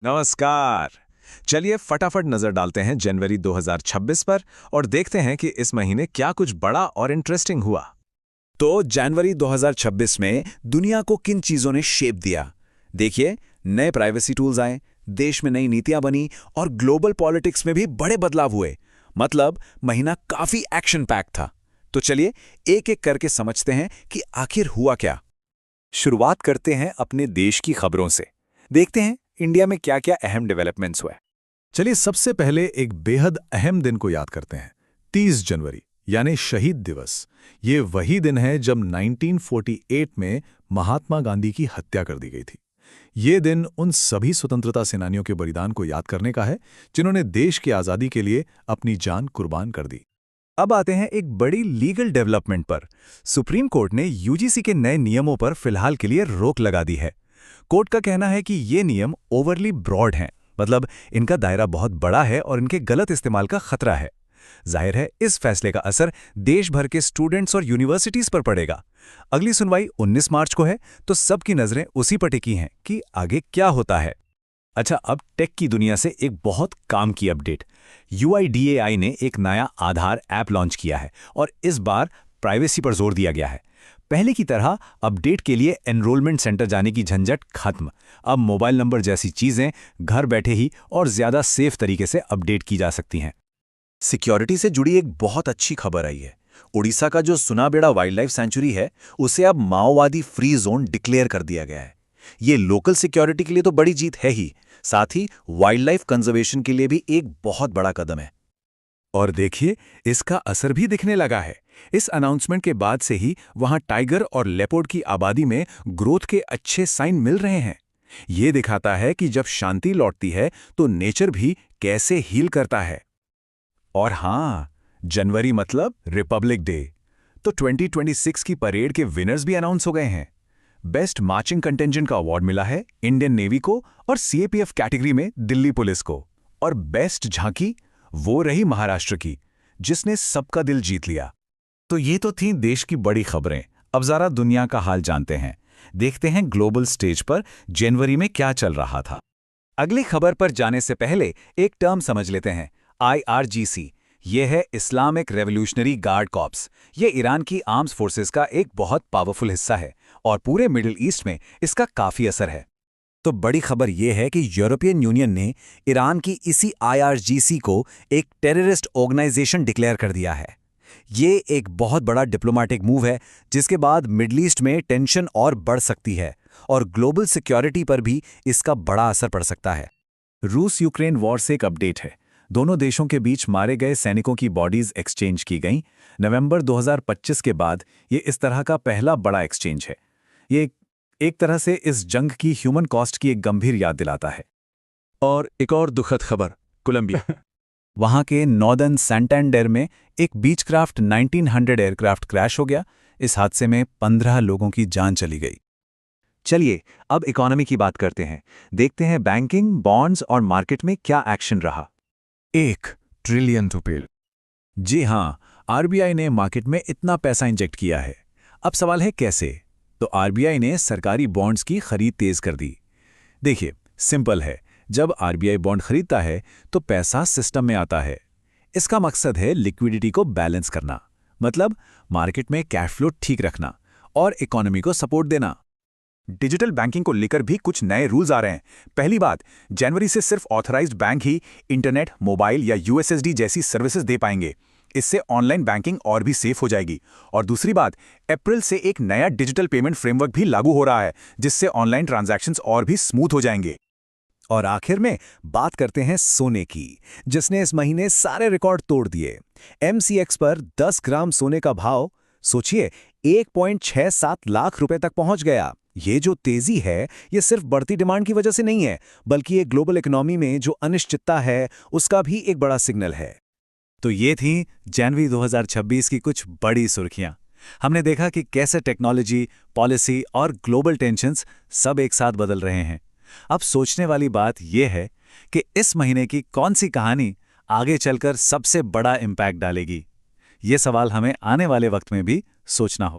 नमस्कार। चलिए फटाफट नजर डालते हैं जनवरी 2026 पर और देखते हैं कि इस महीने क्या कुछ बड़ा और इंटरेस्टिंग हुआ। तो जनवरी 2026 में दुनिया को किन चीजों ने शेप दिया? देखिए, नए प्राइवेसी टूल्स आए, देश में नई नीतियां बनी और ग्लोबल पॉलिटिक्स में भी बड़े बदलाव हुए। मतलब महीना काफी एक्शन पैक था। तो चलिए एक एक करके समझते हैं कि आखिर हुआ क्या। शुरुआत करते हैं अपने देश की खबरों से। देखते हैं इंडिया में क्या क्या अहम डेवलपमेंट्स हुए। चलिए सबसे पहले एक बेहद अहम दिन को याद करते हैं। 30 जनवरी यानी शहीद दिवस। ये वही दिन है जब 1948 में महात्मा गांधी की हत्या कर दी गई थी। ये दिन उन सभी स्वतंत्रता सेनानियों के बलिदान को याद करने का है जिन्होंने देश की आज़ादी के लिए अपनी जान कुर्बान कर दी। अब आते हैं एक बड़ी लीगल डेवलपमेंट पर। सुप्रीम कोर्ट ने यूजीसी के नए नियमों पर फिलहाल के लिए रोक लगा दी है। कोर्ट का कहना है कि ये नियम ओवरली ब्रॉड हैं, मतलब इनका दायरा बहुत बड़ा है और इनके गलत इस्तेमाल का खतरा है। जाहिर है इस फैसले का असर देश भर के स्टूडेंट्स और यूनिवर्सिटीज पर पड़ेगा। अगली सुनवाई 19 मार्च को है, तो सबकी नजरें उसी पर टिकी हैं कि आगे क्या होता है। अच्छा, अब टेक की दुनिया से एक बहुत काम की अपडेट। UIDAI ने एक नया आधार ऐप लॉन्च किया है और इस बार प्राइवेसी पर जोर दिया गया है। पहले की तरह अपडेट के लिए एनरोलमेंट सेंटर जाने की झंझट खत्म। अब मोबाइल नंबर जैसी चीजें घर बैठे ही और ज्यादा सेफ तरीके से अपडेट की जा सकती हैं। सिक्योरिटी से जुड़ी एक बहुत अच्छी खबर आई है। उड़ीसा का जो सुनाबेड़ा वाइल्ड लाइफ सेंचुरी है, उसे अब माओवादी फ्री जोन डिक्लेयर कर दिया गया है। ये लोकल सिक्योरिटी के लिए तो बड़ी जीत है ही, साथ ही वाइल्ड लाइफ कंजर्वेशन के लिए भी एक बहुत बड़ा कदम है। और देखिए, इसका असर भी दिखने लगा है। इस अनाउंसमेंट के बाद से ही वहां टाइगर और लेपर्ड की आबादी में ग्रोथ के अच्छे साइन मिल रहे हैं। ये दिखाता है कि जब शांति लौटती है तो नेचर भी कैसे हील करता है। और हां, जनवरी मतलब रिपब्लिक डे। तो 2026 की परेड के विनर्स भी अनाउंस हो गए हैं। बेस्ट मार्चिंग कंटिंजेंट का अवार्ड मिला है इंडियन नेवी को और CAPF कैटेगरी में दिल्ली पुलिस को। और बेस्ट झांकी वो रही महाराष्ट्र की, जिसने सबका दिल जीत लिया। तो ये तो थी देश की बड़ी खबरें। अब जरा दुनिया का हाल जानते हैं। देखते हैं ग्लोबल स्टेज पर जनवरी में क्या चल रहा था। अगली खबर पर जाने से पहले एक टर्म समझ लेते हैं, IRGC। ये है इस्लामिक रेवोल्यूशनरी गार्ड कॉर्प्स। ये ईरान की आर्म्स फोर्सेस का एक बहुत पावरफुल हिस्सा है और पूरे मिडिल ईस्ट में इसका काफी असर है। तो बड़ी खबर यह है कि यूरोपियन यूनियन ने ईरान की इसी IRGC को एक टेररिस्ट ऑर्गेनाइजेशन डिक्लेयर कर दिया है। ये एक बहुत बड़ा डिप्लोमेटिक मूव है, जिसके बाद मिडिल ईस्ट में टेंशन और बढ़ सकती है और ग्लोबल सिक्योरिटी पर भी इसका बड़ा असर पड़ सकता है। रूस यूक्रेन वॉर से एक अपडेट है। दोनों देशों के बीच मारे गए सैनिकों की बॉडीज एक्सचेंज की गईं। नवंबर 2025 के बाद ये इस तरह का पहला बड़ा एक्सचेंज है। ये एक तरह से इस जंग की ह्यूमन कॉस्ट की एक गंभीर याद दिलाता है। और एक और दुखद खबर, कोलंबिया। वहां के नॉर्दर्न सैंटेंडर में एक बीचक्राफ्ट 1900 एयरक्राफ्ट क्रैश हो गया। इस हादसे में 15 लोगों की जान चली गई। चलिए अब इकोनॉमी की बात करते हैं। देखते हैं बैंकिंग, बॉन्ड्स और मार्केट में क्या एक्शन रहा। 1 ट्रिलियन रुपए। जी हाँ, RBI ने मार्केट में इतना पैसा इंजेक्ट किया है। अब सवाल है कैसे? तो RBI ने सरकारी बॉन्ड्स की खरीद तेज कर दी। देखिए, सिंपल है। जब RBI बॉन्ड खरीदता है तो पैसा सिस्टम में आता है। इसका मकसद है लिक्विडिटी को बैलेंस करना, मतलब मार्केट में कैश फ्लो ठीक रखना और इकोनॉमी को सपोर्ट देना। डिजिटल बैंकिंग को लेकर भी कुछ नए रूल्स आ रहे हैं। पहली बात, जनवरी से सिर्फ ऑथराइज्ड बैंक ही इंटरनेट, मोबाइल या USSD जैसी सर्विसेज दे पाएंगे। इससे ऑनलाइन बैंकिंग और भी सेफ हो जाएगी। और दूसरी बात, अप्रैल से एक नया डिजिटल पेमेंट फ्रेमवर्क भी लागू हो रहा है, जिससे ऑनलाइन ट्रांजैक्शंस और भी स्मूथ हो जाएंगे। और आखिर में बात करते हैं सोने की, जिसने इस महीने सारे रिकॉर्ड तोड़ दिए। MCX पर 10 ग्राम सोने का भाव सोचिए 1.67 लाख रुपए तक पहुंच गया। ये जो तेजी है, ये सिर्फ बढ़ती डिमांड की वजह से नहीं है, बल्कि ये ग्लोबल इकोनॉमी में जो अनिश्चितता है उसका भी एक बड़ा सिग्नल है। तो ये थी जनवरी 2026 की कुछ बड़ी सुर्खियां। हमने देखा कि कैसे टेक्नोलॉजी, पॉलिसी और ग्लोबल टेंशन्स सब एक साथ बदल रहे हैं। अब सोचने वाली बात यह है कि इस महीने की कौन सी कहानी आगे चलकर सबसे बड़ा इम्पैक्ट डालेगी। ये सवाल हमें आने वाले वक्त में भी सोचना होगा।